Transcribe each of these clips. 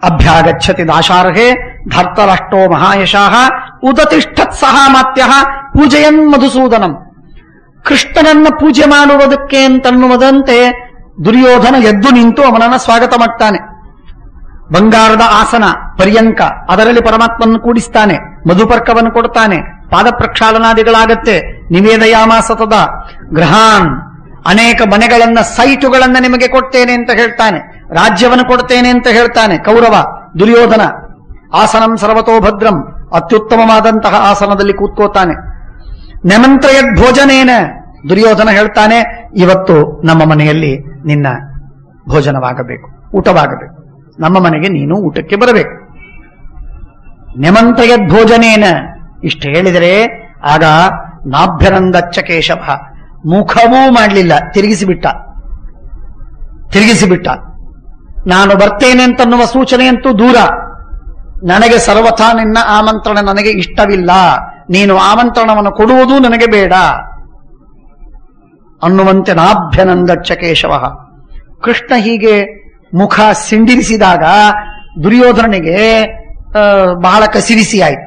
ಅಭ್ಯಾಗಚ್ಚತಿ ದಾಶಾರ್ಹೆ ಧರ್ತರಾಷ್ಟ್ರೋ ಮಹಾಯಶಃ ಉದತಿಷ್ಠತ್ ಸಹ ಮಾತ್ಯಃ ಪೂಜೆಯನ್ ಮಧುಸೂದನಂ. ಕೃಷ್ಣನನ್ನ ಪೂಜೆ ಮಾಡುವುದಕ್ಕೆ ಅಂತನ್ನುವುದಂತೆ ದುರ್ಯೋಧನ ಎದ್ದು ನಿಂತು ಅವನನ್ನ ಸ್ವಾಗತ ಮಾಡ್ತಾನೆ. ಬಂಗಾರದ ಆಸನ ಪರ್ಯಂಕ, ಅದರಲ್ಲಿ ಪರಮಾತ್ಮನ್ನು ಕೂಡಿಸ್ತಾನೆ, ಮಧುಪರ್ಕವನ್ನು ಕೊಡ್ತಾನೆ, ಪಾದ ಪ್ರಕ್ಷಾಳನಾದಿಗಳಾಗತ್ತೆ. ನಿವೇದಯಾಮಾಸತದ ಗೃಹಾನ್, ಅನೇಕ ಮನೆಗಳನ್ನ, ಸೈಟುಗಳನ್ನ ನಿಮಗೆ ಕೊಡ್ತೇನೆ ಅಂತ ಹೇಳ್ತಾನೆ, ರಾಜ್ಯವನ್ನು ಕೊಡ್ತೇನೆ ಅಂತ ಹೇಳ್ತಾನೆ ಕೌರವ ದುರ್ಯೋಧನ. ಆಸನಂ ಸರ್ವತೋ ಭದ್ರಂ, ಅತ್ಯುತ್ತಮವಾದಂತಹ ಆಸನದಲ್ಲಿ ಕೂತ್ಕೋತಾನೆ. ನೆಮಂತ್ರಯದ್ ಭೋಜನೇನ, ದುರ್ಯೋಧನ ಹೇಳ್ತಾನೆ ಇವತ್ತು ನಮ್ಮ ಮನೆಯಲ್ಲಿ ನಿನ್ನ ಭೋಜನವಾಗಬೇಕು, ಊಟವಾಗಬೇಕು, ನಮ್ಮ ಮನೆಗೆ ನೀನು ಊಟಕ್ಕೆ ಬರಬೇಕು. ನೆಮಂತ್ರಯದ್ ಭೋಜನೇನ ಇಷ್ಟು ಹೇಳಿದರೆ ಆಗ ನಾಭ್ಯನಂದಚ್ಚ ಕೇಶವ, ಮುಖವೂ ಮಾಡಲಿಲ್ಲ, ತಿರುಗಿಸಿಬಿಟ್ಟ. ನಾನು ಬರ್ತೇನೆ ಅಂತನ್ನುವ ಸೂಚನೆಯಂತೂ ದೂರ, ನನಗೆ ಸರ್ವಥಾ ನಿನ್ನ ಆಮಂತ್ರಣ ನನಗೆ ಇಷ್ಟವಿಲ್ಲ, ನೀನು ಆಮಂತ್ರಣವನ್ನು ಕೊಡುವುದೂ ನನಗೆ ಬೇಡ ಅನ್ನುವಂತೆ ನಾಭ್ಯನಂದಚ್ಚ ಕೇಶವ. ಕೃಷ್ಣ ಹೀಗೆ ಮುಖ ಸಿಂಡಿರಿಸಿದಾಗ ದುರ್ಯೋಧನನಿಗೆ ಬಹಳ ಕಸಿವಿಸಿ ಆಯಿತು.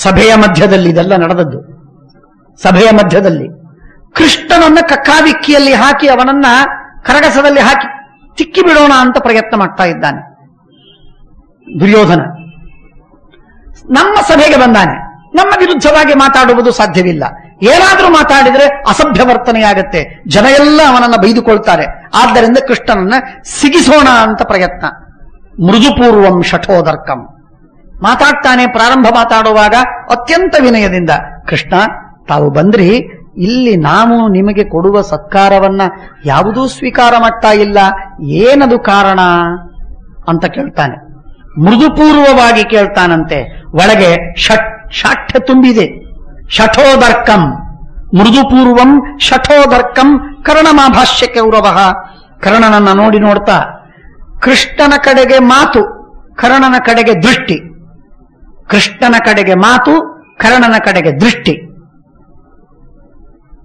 ಸಭೆಯ ಮಧ್ಯದಲ್ಲಿ ಇದೆಲ್ಲ ನಡೆದದ್ದು. ಸಭೆಯ ಮಧ್ಯದಲ್ಲಿ ಕೃಷ್ಣನನ್ನ ಕಕ್ಕಾವಿಕ್ಕಿಯಲ್ಲಿ ಹಾಕಿ ಅವನನ್ನ ಕರಗಸದಲ್ಲಿ ಹಾಕಿ ತಿಕ್ಕಿ ಬಿಡೋಣ ಅಂತ ಪ್ರಯತ್ನ ಮಾಡ್ತಾ ಇದ್ದಾನೆ ದುರ್ಯೋಧನ. ನಮ್ಮ ಸಭೆಗೆ ಬಂದಾನೆ, ನಮ್ಮ ವಿರುದ್ಧವಾಗಿ ಮಾತಾಡುವುದು ಸಾಧ್ಯವಿಲ್ಲ. ಏನಾದರೂ ಮಾತಾಡಿದ್ರೆ ಅಸಭ್ಯ ವರ್ತನೆಯಾಗತ್ತೆ, ಜನ ಎಲ್ಲ ಅವನನ್ನ ಬೈದುಕೊಳ್ತಾರೆ. ಆದ್ದರಿಂದ ಕೃಷ್ಣನನ್ನ ಸಿಗಿಸೋಣ ಅಂತ ಪ್ರಯತ್ನ. ಮೃದುಪೂರ್ವಂ ಶಠೋದರ್ಕಂ ಮಾತಾಡ್ತಾನೆ. ಪ್ರಾರಂಭ ಮಾತಾಡುವಾಗ ಅತ್ಯಂತ ವಿನಯದಿಂದ, ಕೃಷ್ಣ ತಾವು ಬಂದ್ರಿ, ಇಲ್ಲಿ ನಾವು ನಿಮಗೆ ಕೊಡುವ ಸತ್ಕಾರವನ್ನ ಯಾವುದೂ ಸ್ವೀಕಾರ ಮಾಡ್ತಾ ಇಲ್ಲ, ಏನದು ಕಾರಣ ಅಂತ ಕೇಳ್ತಾನೆ. ಮೃದುಪೂರ್ವವಾಗಿ ಕೇಳ್ತಾನಂತೆ, ಒಳಗೆ ಶಾಠ್ಯ ತುಂಬಿದೆ. ಶಠೋದರ್ಕಂ ಮೃದುಪೂರ್ವಂ ಶಠೋದರ್ಕಂ ಕರ್ಣಮಾಭಾಷ್ಯ ಕೌರವ. ಕರ್ಣನನ್ನ ನೋಡ್ತಾ ಕೃಷ್ಣನ ಕಡೆಗೆ ಮಾತು, ಕರ್ಣನ ಕಡೆಗೆ ದೃಷ್ಟಿ. ಕೃಷ್ಣನ ಕಡೆಗೆ ಮಾತು, ಕರ್ಣನ ಕಡೆಗೆ ದೃಷ್ಟಿ.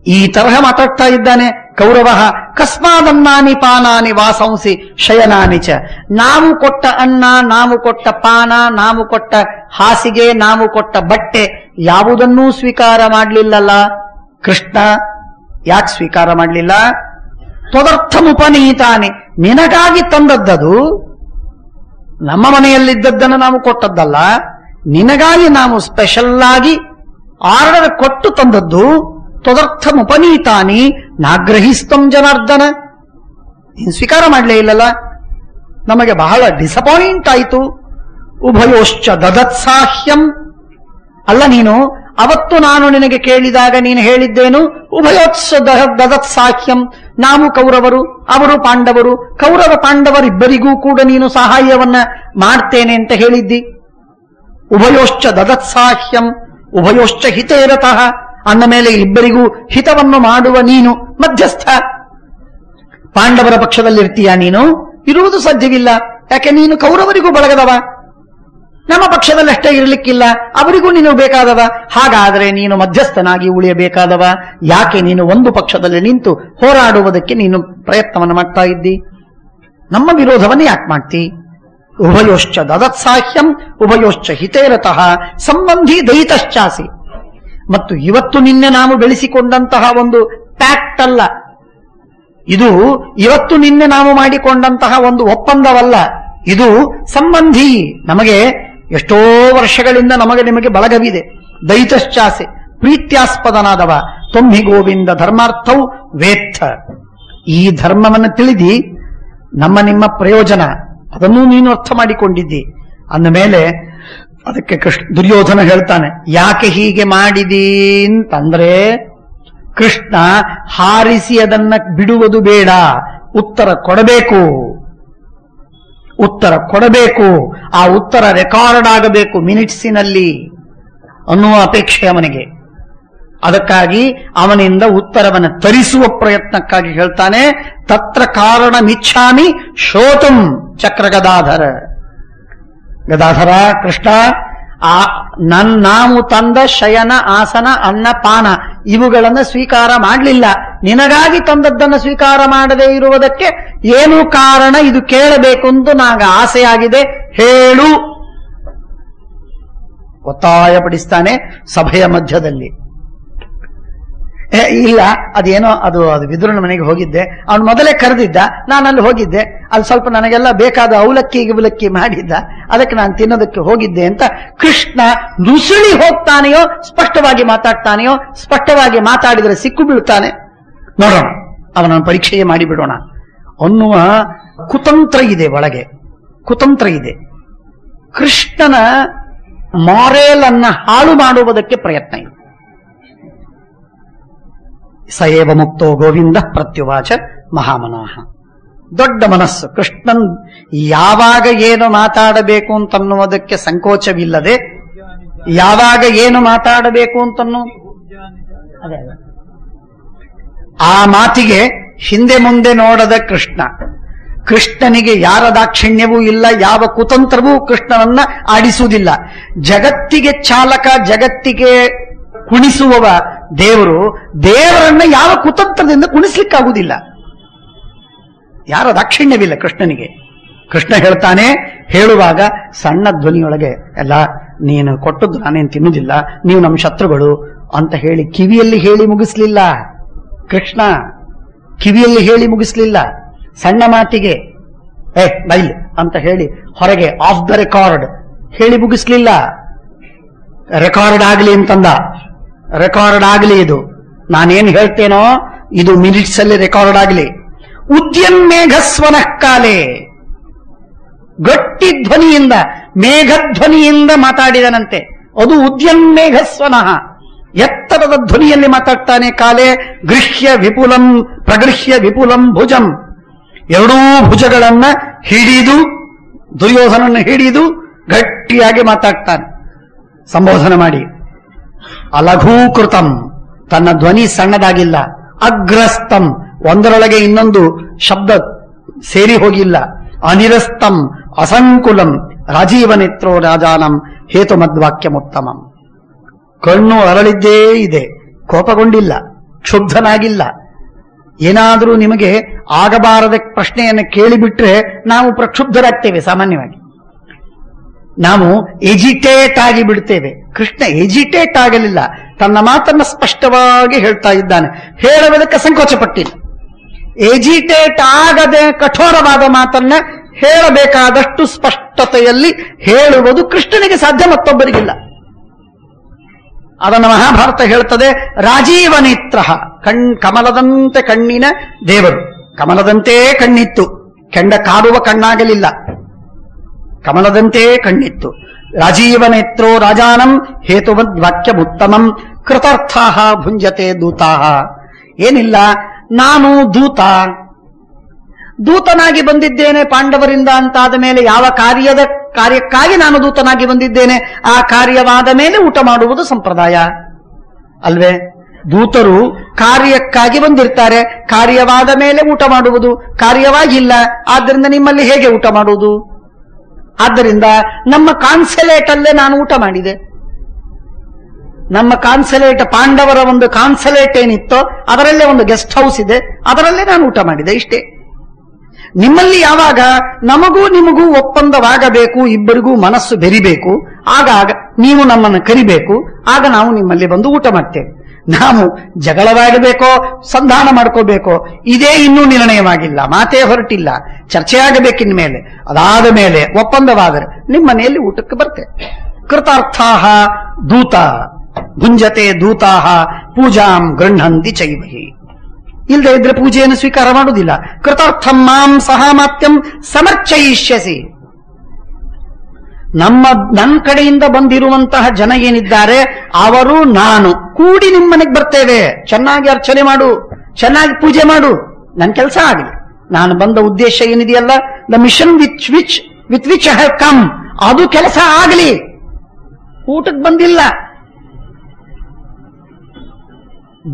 ಈ ತರಹ ಮಾತಾಡ್ತಾ ಇದ್ದಾನೆ ಕೌರವ. ಕಸ್ಮಾದನ್ನಾನಿ ಪಾನಾನಿ ವಾಸಂಸಿ ಶಯನಾನಿ ಚ. ನಾವು ಕೊಟ್ಟ ಅನ್ನ, ನಾವು ಕೊಟ್ಟ ಪಾನ, ನಾವು ಕೊಟ್ಟ ಹಾಸಿಗೆ, ನಾವು ಕೊಟ್ಟ ಬಟ್ಟೆ ಯಾವುದನ್ನೂ ಸ್ವೀಕಾರ ಮಾಡಲಿಲ್ಲಲ್ಲ ಕೃಷ್ಣ. ಯಾಕೆ ಸ್ವೀಕಾರ ಮಾಡಲಿಲ್ಲ? ತ್ವದರ್ಥಮುಪನೀತಾನಿ, ನಿನಗಾಗಿ ತಂದದ್ದದು. ನಮ್ಮ ಮನೆಯಲ್ಲಿದ್ದದ್ದನ್ನು ನಾವು ಕೊಟ್ಟದ್ದಲ್ಲ, ನಿನಗಾಗಿ ನಾವು ಸ್ಪೆಷಲ್ ಆಗಿ ಆರ್ಡರ್ ಕೊಟ್ಟು ತಂದದ್ದು. ತ್ವದರ್ಥಮುಪನೀತಾನಿ ನಾಗ್ರಹಿಸ್ತಂ ಜನಾರ್ದನ, ನೀನು ಸ್ವೀಕಾರ ಮಾಡಲೇ ಇಲ್ಲಲ್ಲ, ನಮಗೆ ಬಹಳ ಡಿಸಪಾಯಿಂಟ್ ಆಯಿತು. ಉಭಯೋಶ್ಚ ದದತ್ಸಾಹ್ಯಂ, ಅಲ್ಲ ನೀನು ಅವತ್ತು ನಾನು ನಿನಗೆ ಕೇಳಿದಾಗ ನೀನು ಹೇಳಿದ್ದೇನು? ಉಭಯೋತ್ಸ ದದತ್ಸಾಹ್ಯಂ, ನಾವು ಕೌರವರು, ಅವರು ಪಾಂಡವರು, ಕೌರವ ಪಾಂಡವರಿಬ್ಬರಿಗೂ ಕೂಡ ನೀನು ಸಹಾಯವನ್ನ ಮಾಡ್ತೇನೆ ಅಂತ ಹೇಳಿದ್ದಿ. ಉಭಯೋಶ್ಚ ದದತ್ಸಾಹ್ಯಂ ಉಭಯೋಶ್ಚ ಹಿತೇರತಃ ಅಂದ ಮೇಲೆ ಇಬ್ಬರಿಗೂ ಹಿತವನ್ನು ಮಾಡುವ ನೀನು ಮಧ್ಯಸ್ಥ. ಪಾಂಡವರ ಪಕ್ಷದಲ್ಲಿರ್ತೀಯ ನೀನು? ಇರುವುದು ಸಾಧ್ಯವಿಲ್ಲ. ಯಾಕೆ? ನೀನು ಕೌರವರಿಗೂ ಬಳಗದವ, ನಮ್ಮ ಪಕ್ಷದಲ್ಲಷ್ಟೇ ಇರಲಿಕ್ಕಿಲ್ಲ, ಅವರಿಗೂ ನೀನು ಬೇಕಾದವ. ಹಾಗಾದರೆ ನೀನು ಮಧ್ಯಸ್ಥನಾಗಿ ಉಳಿಯಬೇಕಾದವ. ಯಾಕೆ ನೀನು ಒಂದು ಪಕ್ಷದಲ್ಲಿ ನಿಂತು ಹೋರಾಡುವುದಕ್ಕೆ ನೀನು ಪ್ರಯತ್ನವನ್ನು ಮಾಡ್ತಾ ಇದ್ದಿ? ನಮ್ಮ ವಿರೋಧವನ್ನು ಯಾಕೆ ಮಾಡ್ತಿ? ಉಭಯೋಶ್ಚ ದದತ್ಸಾಹ್ಯಂ ಉಭಯೋಶ್ಚ ಹಿತೇರತಃ ಸಂಬಂಧಿ ದಯಿತಶ್ಚಾಸಿ. ಮತ್ತು ಇವತ್ತು ನಿನ್ನೆ ನಾವು ಬೆಳೆಸಿಕೊಂಡಂತಹ ಒಂದು ಪ್ಯಾಕ್ಟ್ ಅಲ್ಲ ಇದು, ಇವತ್ತು ನಿನ್ನೆ ನಾವು ಮಾಡಿಕೊಂಡಂತಹ ಒಂದು ಒಪ್ಪಂದವಲ್ಲ ಇದು. ಸಂಬಂಧಿ, ನಮಗೆ ಎಷ್ಟೋ ವರ್ಷಗಳಿಂದ ನಮಗೆ ನಿಮಗೆ ಬಳಗವಿದೆ. ದಯಿತಶ್ಚಾಸೆ, ಪ್ರೀತ್ಯಾಸ್ಪದನಾದವ. ತೊಮ್ಮಿ ಗೋವಿಂದ ಧರ್ಮಾರ್ಥವು ವೇತ್ಥ. ಈ ಧರ್ಮವನ್ನು ತಿಳಿದಿ ನಮ್ಮ ನಿಮ್ಮ ಪ್ರಯೋಜನ ಅದನ್ನೂ ನೀನು ಅರ್ಥ ಮಾಡಿಕೊಂಡಿದ್ದಿ ಅಂದ ಮೇಲೆ ಅದಕ್ಕೆ ದುರ್ಯೋಧನ ಹೇಳ್ತಾನೆ, ಯಾಕೆ ಹೀಗೆ ಮಾಡಿದಿ ಅಂತಂದ್ರೆ, ಕೃಷ್ಣ ಹಾರಿಸಿ ಅದನ್ನ ಬಿಡುವುದು ಬೇಡ, ಉತ್ತರ ಕೊಡಬೇಕು. ಉತ್ತರ ಕೊಡಬೇಕು, ಆ ಉತ್ತರ ರೆಕಾರ್ಡ್ ಆಗಬೇಕು ಮಿನಿಟ್ಸಿನಲ್ಲಿ ಅನ್ನುವ ಅಪೇಕ್ಷೆ ಅವನಿಗೆ. ಅದಕ್ಕಾಗಿ ಅವನಿಂದ ಉತ್ತರವನ್ನು ತರಿಸುವ ಪ್ರಯತ್ನಕ್ಕಾಗಿ ಹೇಳ್ತಾನೆ, ತತ್ರ ಕಾರಣಮಿಚ್ಛಾಮಿ ಶ್ರೋತುಂ ಚಕ್ರ ಗದಾಧರ. ಗದಾಧರ, ಕೃಷ್ಣ, ನಾವು ತಂದ ಶಯನ, ಆಸನ, ಅನ್ನ, ಪಾನ ಇವುಗಳನ್ನು ಸ್ವೀಕಾರ ಮಾಡಲಿಲ್ಲ. ನಿನಗಾಗಿ ತಂದದ್ದನ್ನು ಸ್ವೀಕಾರ ಮಾಡದೇ ಇರುವುದಕ್ಕೆ ಏನು ಕಾರಣ? ಇದು ಕೇಳಬೇಕು ಅಂತ ನಾಗ ಆಸೆಯಾಗಿದೆ, ಹೇಳು ಒತ್ತಾಯಪಡಿಸ್ತಾನೆ ಸಭೆಯ ಮಧ್ಯದಲ್ಲಿ. ಇಲ್ಲ ಅದೇನೋ ಅದು ವಿದುರನ ಮನೆಗೆ ಹೋಗಿದ್ದೆ, ಅವನು ಮೊದಲೇ ಕರೆದಿದ್ದ, ನಾನು ಅಲ್ಲಿ ಹೋಗಿದ್ದೆ, ಅಲ್ಲಿ ಸ್ವಲ್ಪ ನನಗೆಲ್ಲ ಬೇಕಾದ ಅವಲಕ್ಕಿ ಗಿವಲಕ್ಕಿ ಮಾಡಿದ್ದ, ಅದಕ್ಕೆ ನಾನು ತಿನ್ನೋದಕ್ಕೆ ಹೋಗಿದ್ದೆ ಅಂತ ಕೃಷ್ಣ ನುಸುಳಿ ಹೋಗ್ತಾನೆಯೋ ಸ್ಪಷ್ಟವಾಗಿ ಮಾತಾಡ್ತಾನೆಯೋ, ಸ್ಪಷ್ಟವಾಗಿ ಮಾತಾಡಿದರೆ ಸಿಕ್ಕು ಬೀಳ್ತಾನೆ, ನೋಡೋಣ ಅವನನ್ನು ಪರೀಕ್ಷೆಯೇ ಮಾಡಿಬಿಡೋಣ ಅನ್ನುವ ಕುತಂತ್ರ ಇದೆ, ಒಳಗೆ ಕುತಂತ್ರ ಇದೆ. ಕೃಷ್ಣನ ಮಾರೇಲ್ ಅನ್ನ ಹಾಳು ಮಾಡುವುದಕ್ಕೆ ಪ್ರಯತ್ನ ಇದೆ. ಸಯೇವ ಮುಕ್ತೋ ಗೋವಿಂದ ಪ್ರತ್ಯುವಾಚ ಮಹಾಮನಾಹ. ದೊಡ್ಡ ಮನಸ್ಸು. ಕೃಷ್ಣನ್ ಯಾವಾಗ ಏನು ಮಾತಾಡಬೇಕು ಅಂತನ್ನುವುದಕ್ಕೆ ಸಂಕೋಚವಿಲ್ಲದೆ, ಯಾವಾಗ ಏನು ಮಾತಾಡಬೇಕು ಅಂತನ್ನೋ ಆ ಮಾತಿಗೆ ಹಿಂದೆ ಮುಂದೆ ನೋಡದ ಕೃಷ್ಣ. ಕೃಷ್ಣನಿಗೆ ಯಾರ ದಾಕ್ಷಿಣ್ಯವೂ ಇಲ್ಲ, ಯಾವ ಕುತಂತ್ರವೂ ಕೃಷ್ಣನನ್ನ ಆಡಿಸುವುದಿಲ್ಲ. ಜಗತ್ತಿಗೆ ಚಾಲಕ, ಜಗತ್ತಿಗೆ ಕುಣಿಸುವವ ದೇವರು, ದೇವರನ್ನ ಯಾವ ಕುತಂತ್ರದಿಂದ ಕುಣಿಸ್ಲಿಕ್ಕಾಗುವುದಿಲ್ಲ. ಯಾರ ದಾಕ್ಷಿಣ್ಯವಿಲ್ಲ ಕೃಷ್ಣನಿಗೆ. ಕೃಷ್ಣ ಹೇಳ್ತಾನೆ, ಹೇಳುವಾಗ ಸಣ್ಣ ಧ್ವನಿಯೊಳಗೆ, ಎಲ್ಲ ನೀನು ಕೊಟ್ಟದ್ದು ನಾನೇನು ತಿನ್ನುವುದಿಲ್ಲ, ನೀವು ನಮ್ಮ ಶತ್ರುಗಳು ಅಂತ ಹೇಳಿ ಕಿವಿಯಲ್ಲಿ ಹೇಳಿ ಮುಗಿಸ್ಲಿಲ್ಲ ಕೃಷ್ಣ. ಕಿವಿಯಲ್ಲಿ ಹೇಳಿ ಮುಗಿಸ್ಲಿಲ್ಲ, ಸಣ್ಣ ಮಾತಿಗೆ ಬೈಲ್ ಅಂತ ಹೇಳಿ ಹೊರಗೆ ಆಫ್ ದ ರೆಕಾರ್ಡ್ ಹೇಳಿ ಮುಗಿಸ್ಲಿಲ್ಲ. ರೆಕಾರ್ಡ್ ಆಗಲಿ ಅಂತಂದ. ರೆಕಾರ್ಡ್ ಆಗಲಿ, ಇದು ನಾನೇನು ಹೇಳ್ತೇನೋ ಇದು ಮಿನಿಟ್ಸ್ ಅಲ್ಲಿ ರೆಕಾರ್ಡ್ ಆಗಲಿ. ಉದ್ಯನ್ಮೇಘಸ್ವನಃ ಕಾಲೇ, ಗಟ್ಟಿ ಧ್ವನಿಯಿಂದ, ಮೇಘಧ್ವನಿಯಿಂದ ಮಾತಾಡಿದನಂತೆ. ಅದು ಉದ್ಯನ್ಮೇಘಸ್ವನಃ, ಎತ್ತರದ ಧ್ವನಿಯಲ್ಲಿ ಮಾತಾಡ್ತಾನೆ. ಕಾಲೇ ಗೃಹ್ಯ ವಿಪುಲಂ ಪ್ರಗೃಹ್ಯ ವಿಪುಲಂ ಭುಜಂ, ಎರಡೂ ಭುಜಗಳನ್ನ ಹಿಡಿದು, ದುರ್ಯೋಧನನ್ನು ಹಿಡಿದು ಗಟ್ಟಿಯಾಗಿ ಮಾತಾಡ್ತಾನೆ ಸಂಬೋಧನೆ ಮಾಡಿ. ಅಲಘೂಕೃತಂ, ತನ್ನ ಧ್ವನಿ ಸಣ್ಣದಾಗಿಲ್ಲ. ಅಗ್ರಸ್ತಂ, ಒಂದರೊಳಗೆ ಇನ್ನೊಂದು ಶಬ್ದ ಸೇರಿ ಹೋಗಿಲ್ಲ. ಅನಿರಸ್ತಂ ಅಸಂಕುಲಂ, ರಾಜೀವನೇತ್ರೋ ರಾಜಾನಂ ಹೇತುಮದ್ವಾಕ್ಯಮುತ್ತಮಂ. ಕಣ್ಣು ಅರಳಿದ್ದೇ ಇದೆ, ಕೋಪಗೊಂಡಿಲ್ಲ, ಕ್ಷುಬ್ಧನಾಗಿಲ್ಲ. ಏನಾದರೂ ನಿಮಗೆ ಆಗಬಾರದ ಪ್ರಶ್ನೆಯನ್ನು ಕೇಳಿಬಿಟ್ರೆ ನಾವು ಪ್ರಕ್ಷುಬ್ಧರಾಗ್ತೇವೆ. ಸಾಮಾನ್ಯವಾಗಿ ನಾವು ಎಜಿಟೇಟ್ ಆಗಿ ಬಿಡ್ತೇವೆ. ಕೃಷ್ಣ ಎಜಿಟೇಟ್ ಆಗಲಿಲ್ಲ, ತನ್ನ ಮಾತನ್ನು ಸ್ಪಷ್ಟವಾಗಿ ಹೇಳ್ತಾ ಇದ್ದಾನೆ. ಹೇಳುವುದಕ್ಕೆ ಸಂಕೋಚ ಪಟ್ಟಿಲ್ಲ. ಎಜಿಟೇಟ್ ಆಗದೆ ಕಠೋರವಾದ ಮಾತನ್ನ ಹೇಳಬೇಕಾದಷ್ಟು ಸ್ಪಷ್ಟತೆಯಲ್ಲಿ ಹೇಳುವುದು ಕೃಷ್ಣನಿಗೆ ಸಾಧ್ಯ, ಮತ್ತೊಬ್ಬರಿಗಿಲ್ಲ. ಅದನ್ನು ಮಹಾಭಾರತ ಹೇಳ್ತದೆ. ರಾಜೀವನೇತ್ರ, ಕಮಲದಂತೆ ಕಣ್ಣಿನ ದೇವರು. ಕಮಲದಂತೆ ಕಣ್ಣಿತ್ತು, ಕೆಂಡ ಕಾಡುವ ಕಣ್ಣಾಗಲಿಲ್ಲ, ಕಮಲದಂತೆ ಕಣ್ಣಿತ್ತು. ರಾಜೀವನೇತ್ರೋ ರಾಜಾನಂ ಹೇತುವದ್ ವಾಕ್ಯಮುತ್ತಮಂ ಕೃತಾರ್ಥಾಹ ಭುಂಜತೆ ದೂತಾಹ. ಏನಿಲ್ಲ, ನಾನು ದೂತನಾಗಿ ಬಂದಿದ್ದೇನೆ ಪಾಂಡವರಿಂದ ಅಂತಾದ ಮೇಲೆ ಯಾವ ಕಾರ್ಯಕ್ಕಾಗಿ ನಾನು ದೂತನಾಗಿ ಬಂದಿದ್ದೇನೆ, ಆ ಕಾರ್ಯವಾದ ಮೇಲೆ ಊಟ ಮಾಡುವುದು ಸಂಪ್ರದಾಯ ಅಲ್ವೇ? ದೂತರು ಕಾರ್ಯಕ್ಕಾಗಿ ಬಂದಿರ್ತಾರೆ, ಕಾರ್ಯವಾದ ಮೇಲೆ ಊಟ ಮಾಡುವುದು. ಕಾರ್ಯವಾಗಿಲ್ಲ, ಆದ್ದರಿಂದ ನಿಮ್ಮಲ್ಲಿ ಹೇಗೆ ಊಟ ಮಾಡುವುದು? ಆದ್ದರಿಂದ ನಮ್ಮ ಕಾನ್ಸಲೇಟ್ ಅಲ್ಲೇ ನಾನು ಊಟ ಮಾಡಿದೆ. ನಮ್ಮ ಕಾನ್ಸಲೇಟ್, ಪಾಂಡವರ ಒಂದು ಕಾನ್ಸಲೇಟ್ ಏನಿತ್ತೋ ಅದರಲ್ಲೇ ಒಂದು ಗೆಸ್ಟ್ ಹೌಸ್ ಇದೆ, ಅದರಲ್ಲೇ ನಾನು ಊಟ ಮಾಡಿದೆ, ಇಷ್ಟೇ. ನಿಮ್ಮಲ್ಲಿ ಯಾವಾಗ ನಮಗೂ ನಿಮಗೂ ಒಪ್ಪಂದವಾಗಬೇಕು, ಇಬ್ಬರಿಗೂ ಮನಸ್ಸು ಬೆರಿಬೇಕು, ಆಗಾಗ ನೀವು ನಮ್ಮನ್ನು ಕರಿಬೇಕು, ಆಗ ನಾವು ನಿಮ್ಮಲ್ಲಿ ಬಂದು ಊಟ ಮಾಡ್ತೇವೆ. ನಾವು ಜಗಳವಾಗಬೇಕೋ ಸಂಧಾನ ಮಾಡ್ಕೋಬೇಕೋ ಇದೇ ಇನ್ನೂ ನಿರ್ಣಯವಾಗಿಲ್ಲ, ಮಾತೇ ಹೊರಟಿಲ್ಲ, ಚರ್ಚೆ ಆಗಬೇಕಿನ ಮೇಲೆ. ಅದಾದ ಮೇಲೆ ಒಪ್ಪಂದವಾದರೆ ನಿಮ್ಮ ಮನೆಯಲ್ಲಿ ಊಟಕ್ಕೆ ಬರ್ತೇವೆ. ಕೃತಾರ್ಥಾಹ ದೂತ ಭುಂಜತೆ ದೂತಾಹ ಪೂಜಾಂ ಗೃಹಂತಿ ಚೈವಹಿ. ಇಲ್ಲದೆ ಇದ್ರೆ ಪೂಜೆಯನ್ನು ಸ್ವೀಕಾರ ಮಾಡುವುದಿಲ್ಲ. ಕೃತಾರ್ಥಂ ಮಾಂ ಸಹಾಮಾತ್ಯಂ ಸಮರ್ಚಯಿಷ್ಯಸಿ. ನನ್ನ ಕಡೆಯಿಂದ ಬಂದಿರುವಂತಹ ಜನ ಏನಿದ್ದಾರೆ ಅವರು ನಾನು ಕೂಡಿ ನಿಮ್ಮನೆಗೆ ಬರ್ತೇವೆ. ಚೆನ್ನಾಗಿ ಅರ್ಚನೆ ಮಾಡು, ಚೆನ್ನಾಗಿ ಪೂಜೆ ಮಾಡು, ನನ್ನ ಕೆಲಸ ಆಗಲಿ. ನಾನು ಬಂದ ಉದ್ದೇಶ ಏನಿದೆಯಲ್ಲ, the mission with which I have come, ಅದು ಕೆಲಸ ಆಗಲಿ. ಊಟಕ್ಕೆ ಬಂದಿಲ್ಲ.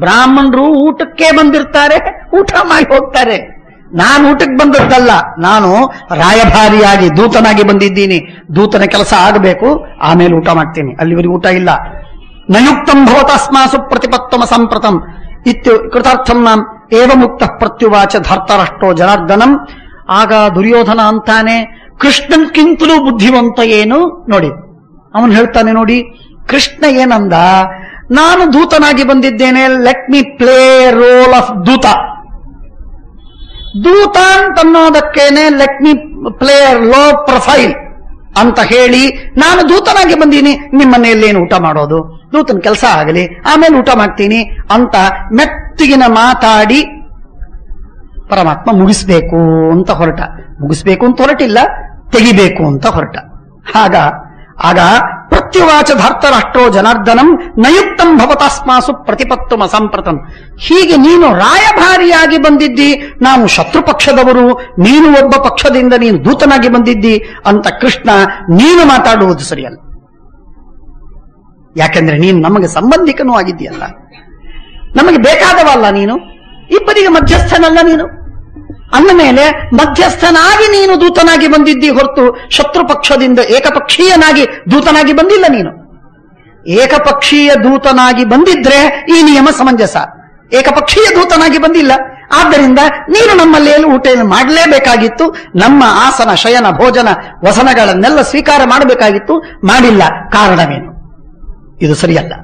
ಬ್ರಾಹ್ಮಣರು ಊಟಕ್ಕೆ ಬಂದಿರ್ತಾರೆ, ಊಟ ಮಾಡಿ ಹೋಗ್ತಾರೆ. ನಾನು ಊಟಕ್ಕೆ ಬಂದದ್ದಲ್ಲ, ನಾನು ರಾಯಭಾರಿಯಾಗಿ ದೂತನಾಗಿ ಬಂದಿದ್ದೀನಿ. ದೂತನ ಕೆಲಸ ಆಗಬೇಕು, ಆಮೇಲೆ ಊಟ ಮಾಡ್ತೀನಿ. ಅಲ್ಲಿವರೆಗೆ ಊಟ ಇಲ್ಲ. ನಯುಕ್ತಂ ಭವತಸ್ಮಾಸು ಪ್ರತಿಪತ್ತಮ ಸಂಪ್ರತಂ ಇತ್ಯು ಕೃತಾರ್ಥಂ ನಾಂ ಏವ ಮುಕ್ತ ಪ್ರತ್ಯುವಾಚ ಧರ್ತರಷ್ಟೋ ಜನಾರ್ದನಂ. ಆಗ ದುರ್ಯೋಧನ ಅಂತಾನೆ, ಕೃಷ್ಣನ್ಕಿಂತಲೂ ಬುದ್ಧಿವಂತ ಏನು ನೋಡಿ. ಅವನು ಹೇಳ್ತಾನೆ ನೋಡಿ, ಕೃಷ್ಣ ಏನಂದ, ನಾನು ದೂತನಾಗಿ ಬಂದಿದ್ದೇನೆ, let me play role of ದೂತ. ದೂತ ಅಂತನ್ನೋದಕ್ಕೇನೆ let me play low profile ಅಂತ ಹೇಳಿ, ನಾನು ದೂತನಾಗಿ ಬಂದೀನಿ, ನಿಮ್ಮ ಮನೆಯಲ್ಲೇನು ಊಟ ಮಾಡೋದು, ದೂತನ ಕೆಲಸ ಆಗಲಿ, ಆಮೇಲೆ ಊಟ ಮಾಡ್ತೀನಿ ಅಂತ ಮೆತ್ತಿಗಿನ ಮಾತಾಡಿ ಪರಮಾತ್ಮ ಮುಗಿಸ್ಬೇಕು ಅಂತ ಹೊರಟ. ಮುಗಿಸ್ಬೇಕು ಅಂತ ಹೊರಟಿಲ್ಲ, ತೆಗಿಬೇಕು ಅಂತ ಹೊರಟ. ಆಗ ಪ್ರತ್ಯುವಾಚ ಧಾರ್ತರಾಷ್ಟ್ರೋ ಜನಾರ್ದನಂ ನಯುಕ್ತಂ ಭವತಾಸ್ಮಾಸು ಪ್ರತಿಪತ್ತು ಅಸಂಪ್ರತಂ. ಹೀಗೆ ನೀನು ರಾಯಭಾರಿಯಾಗಿ ಬಂದಿದ್ದಿ, ನಾವು ಶತ್ರು ಪಕ್ಷದವರು, ನೀನು ಒಬ್ಬ ಪಕ್ಷದಿಂದ ನೀನು ದೂತನಾಗಿ ಬಂದಿದ್ದಿ ಅಂತ ಕೃಷ್ಣ ನೀನು ಮಾತಾಡುವುದು ಸರಿಯಲ್ಲ. ಯಾಕೆಂದ್ರೆ ನೀನು ನಮಗೆ ಸಂಬಂಧಿಕನೂ ಆಗಿದ್ದೀಯಲ್ಲ, ನಮಗೆ ಬೇಕಾದವಲ್ಲ ನೀನು, ಇಬ್ಬರಿಗೆ ಮಧ್ಯಸ್ಥನಲ್ಲ ನೀನು. ಅಂದ ಮೇಲೆ ಮಧ್ಯಸ್ಥನಾಗಿ ನೀನು ದೂತನಾಗಿ ಬಂದಿದ್ದಿ ಹೊರತು ಶತ್ರು ಪಕ್ಷದಿಂದ ಏಕಪಕ್ಷೀಯನಾಗಿ ದೂತನಾಗಿ ಬಂದಿಲ್ಲ. ನೀನು ಏಕಪಕ್ಷೀಯ ದೂತನಾಗಿ ಬಂದಿದ್ರೆ ಈ ನಿಯಮ ಸಮಂಜಸ. ಏಕಪಕ್ಷೀಯ ದೂತನಾಗಿ ಬಂದಿಲ್ಲ, ಆದ್ದರಿಂದ ನೀನು ನಮ್ಮಲ್ಲಿ ಊಟ ಮಾಡಲೇಬೇಕಾಗಿತ್ತು. ನಮ್ಮ ಆಸನ ಶಯನ ಭೋಜನ ವಸನಗಳನ್ನೆಲ್ಲ ಸ್ವೀಕಾರ ಮಾಡಬೇಕಾಗಿತ್ತು, ಮಾಡಿಲ್ಲ. ಕಾರಣವೇನು? ಇದು ಸರಿಯಲ್ಲ.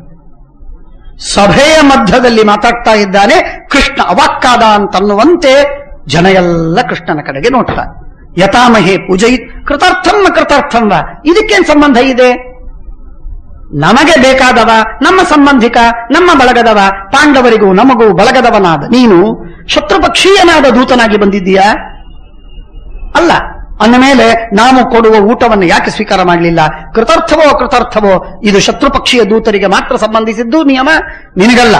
ಸಭೆಯ ಮಧ್ಯದಲ್ಲಿ ಮಾತಾಡ್ತಾ ಇದ್ದಾನೆ ಕೃಷ್ಣ, ಅವಾಕ್ಕಾದ ಅಂತನ್ನುವಂತೆ ಜನ ಎಲ್ಲ ಕೃಷ್ಣನ ಕಡೆಗೆ ನೋಡ್ತಾರೆ. ಯತಾಮಹೇ ಪೂಜೈ ಕೃತಾರ್ಥಂ ಕೃತಾರ್ಥಂವ, ಇದಕ್ಕೇನು ಸಂಬಂಧ ಇದೆ? ನಮಗೆ ಬೇಕಾದವ, ನಮ್ಮ ಸಂಬಂಧಿಕ, ನಮ್ಮ ಬಳಗದವ, ಪಾಂಡವರಿಗೂ ನಮಗೂ ಬಳಗದವನಾದ ನೀನು ಶತ್ರುಪಕ್ಷೀಯನಾದ ದೂತನಾಗಿ ಬಂದಿದ್ದೀಯಾ? ಅಲ್ಲ. ಅಂದ ಮೇಲೆ ನಾವು ಕೊಡುವ ಊಟವನ್ನು ಯಾಕೆ ಸ್ವೀಕಾರ ಮಾಡಲಿಲ್ಲ? ಕೃತಾರ್ಥವೋ ಅಕೃತಾರ್ಥವೋ ಇದು ಶತ್ರುಪಕ್ಷೀಯ ದೂತರಿಗೆ ಮಾತ್ರ ಸಂಬಂಧಿಸಿದ್ದು ನಿಯಮ, ನಿನಗಲ್ಲ.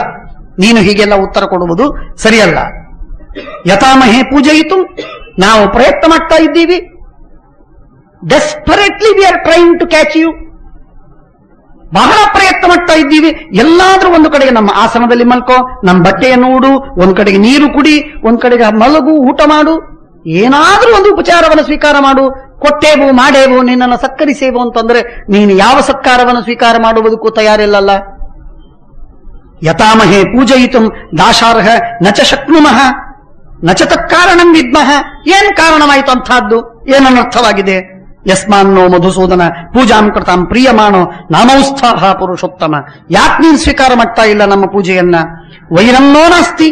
ನೀನು ಹೀಗೆಲ್ಲ ಉತ್ತರ ಕೊಡುವುದು ಸರಿಯಲ್ಲ. ಯತಾಮಹೇ ಪೂಜಯಿತು, ನಾವು ಪ್ರಯತ್ನ ಮಾಡ್ತಾ ಇದ್ದೀವಿ. Desperately we are trying to catch you. ಬಹಳ ಪ್ರಯತ್ನ ಮಾಡ್ತಾ ಇದ್ದೀವಿ. ಎಲ್ಲಾದ್ರೂ ಒಂದು ಕಡೆಗೆ ನಮ್ಮ ಆಸನದಲ್ಲಿ ಮಲ್ಕೋ, ನಮ್ಮ ಬಟ್ಟೆಯನ್ನು ಉಡು, ಒಂದ್ ಕಡೆಗೆ ನೀರು ಕುಡಿ, ಒಂದ್ ಕಡೆಗೆ ಮಲಗು, ಊಟ ಮಾಡು, ಏನಾದ್ರೂ ಒಂದು ಉಪಚಾರವನ್ನು ಸ್ವೀಕಾರ ಮಾಡು. ಕೊಟ್ಟೇವು, ಮಾಡೇವು, ನಿನ್ನನ್ನು ಸತ್ಕರಿಸೇವು ಅಂತಂದ್ರೆ ನೀನು ಯಾವ ಸತ್ಕಾರವನ್ನು ಸ್ವೀಕಾರ ಮಾಡುವುದಕ್ಕೂ ತಯಾರಿಲ್ಲಲ್ಲ. ಯತಾಮಹೇ ಪೂಜಯಿತು ದಾಶಾರ್ಹ ನಚ ಶಕ್ನುಮಃ ನಚ ತತ್ಕಾರಣಂ ವಿದ್ಮಃ. ಏನ್ ಕಾರಣವಾಯಿತು ಅಂಥದ್ದು? ಏನನ್ನರ್ಥವಾಗಿದೆ? ಯಸ್ಮಾನ್ನೋ ಮಧುಸೂದನ ಪೂಜಾಂ ಕೃತಾಂ ಪ್ರಿಯಮಾಣೋ ನಾಮೌಸ್ಥಾಹ ಪುರುಷೋತ್ತಮ. ಯಾಕೆ ನೀನು ಸ್ವೀಕಾರ ಮಾಡ್ತಾ ಇಲ್ಲ ನಮ್ಮ ಪೂಜೆಯನ್ನ? ವೈರನ್ನೋ ನಾಸ್ತಿ,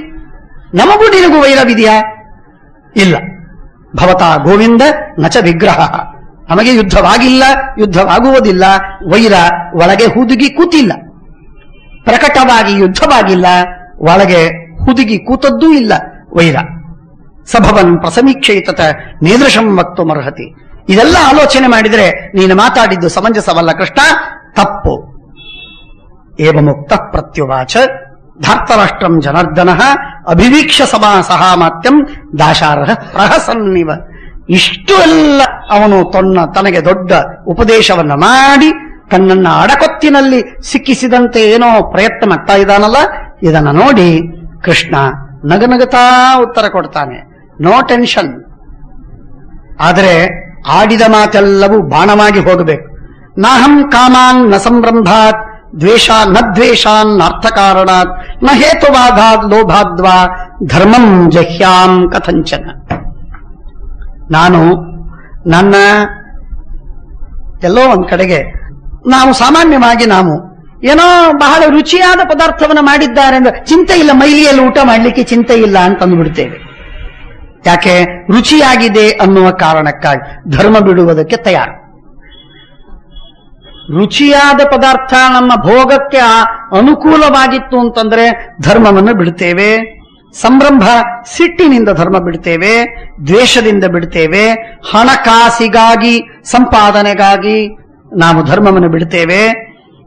ನಮಗೂ ನಿನಗೂ ವೈರವಿದೆಯಾ? ಇಲ್ಲ. ಭವತಾ ಗೋವಿಂದ ನಚ ವಿಗ್ರಹ, ನಮಗೆ ಯುದ್ಧವಾಗಿಲ್ಲ, ಯುದ್ಧವಾಗುವುದಿಲ್ಲ. ವೈರ ಒಳಗೆ ಹುದುಗಿ ಕೂತಿಲ್ಲ, ಪ್ರಕಟವಾಗಿ ಯುದ್ಧವಾಗಿಲ್ಲ, ಒಳಗೆ ಹುದುಗಿ ಕೂತದ್ದೂ ಇಲ್ಲ ವೈರ. ಸಭವನ್ ಪ್ರಸಮೀಕ್ಷಯಿತತ ನೇದೃಶಂ ವಕ್ತುಮರ್ಹತಿ. ಇದೆಲ್ಲ ಆಲೋಚನೆ ಮಾಡಿದರೆ ನೀನು ಮಾತಾಡಿದ್ದು ಸಮಂಜಸವಲ್ಲ ಕೃಷ್ಣ, ತಪ್ಪು. ಏವಮುಕ್ತ ಪ್ರತ್ಯುವಾಚ ಧಾರ್ತರಾಷ್ಟ್ರಂ ಜನಾರ್ದನ ಅಭಿವೀಕ್ಷ ಸಹಾಮಾತ್ಯಂ ದಾಶಾರ್ಹ ಪ್ರಹಸನ್ನಿವ. ಇಷ್ಟು ಎಲ್ಲ ಅವನು ತನಗೆ ದೊಡ್ಡ ಉಪದೇಶವನ್ನ ಮಾಡಿ ತನ್ನನ್ನ ಅಡಕೊತ್ತಿನಲ್ಲಿ ಸಿಕ್ಕಿಸಿದಂತೆ ಏನೋ ಪ್ರಯತ್ನ ಮಾಡ್ತಾ ಇದ್ದಾನಲ್ಲ, ಇದನ್ನ ನೋಡಿ ಕೃಷ್ಣ ನಗನಗತಾ ಉತ್ತರ ಕೊಡ್ತಾನೆ. No tension. ಆದರೆ ಆಡಿದ ಮಾತೆಲ್ಲವೂ ಬಾಣವಾಗಿ ಹೋಗಬೇಕು. ನಾಹಂ ಕಾಮಾನ್ ನ ಸಂರಂಭಾತ್ ದ್ವೇಷಾನ್ ಅರ್ಥಕಾರಣಾತ್ ನ ಹೇತುವಾದಾದ್ ಲೋಭಾದ್ವಾ ಧರ್ಮಂ ಜಹ್ಯಾಂ ಕಥಂಚನ. ನಾನು ನನ್ನ ಎಲ್ಲೋ ಒಂದ್ ಕಡೆಗೆ ನಾವು ಸಾಮಾನ್ಯವಾಗಿ ನಾವು ಏನೋ ಬಹಳ ರುಚಿಯಾದ ಪದಾರ್ಥವನ್ನು ಮಾಡಿದ್ದಾರೆ ಅಂದ್ರೆ ಚಿಂತೆ ಇಲ್ಲ, ಮೈಲಿಯಲ್ಲಿ ಊಟ ಮಾಡಲಿಕ್ಕೆ ಚಿಂತೆ ಇಲ್ಲ ಅಂತ ಅಂದ್ಬಿಡ್ತೇವೆ. ಯಾಕೆ? ರುಚಿಯಾಗಿದೆ ಅನ್ನುವ ಕಾರಣಕ್ಕಾಗಿ ಧರ್ಮ ಬಿಡುವುದಕ್ಕೆ ತಯಾರು. ರುಚಿಯಾದ ಪದಾರ್ಥ ನಮ್ಮ ಭೋಗಕ್ಕೆ ಅನುಕೂಲವಾಗಿತ್ತು ಅಂತಂದ್ರೆ ಧರ್ಮವನ್ನು ಬಿಡ್ತೇವೆ. ಸಂರಂಭ ಸಿಟ್ಟಿನಿಂದ ಧರ್ಮ ಬಿಡ್ತೇವೆ, ದ್ವೇಷದಿಂದ ಬಿಡ್ತೇವೆ, ಹಣಕಾಸಿಗಾಗಿ ಸಂಪಾದನೆಗಾಗಿ ನಾವು ಧರ್ಮವನ್ನು ಬಿಡ್ತೇವೆ.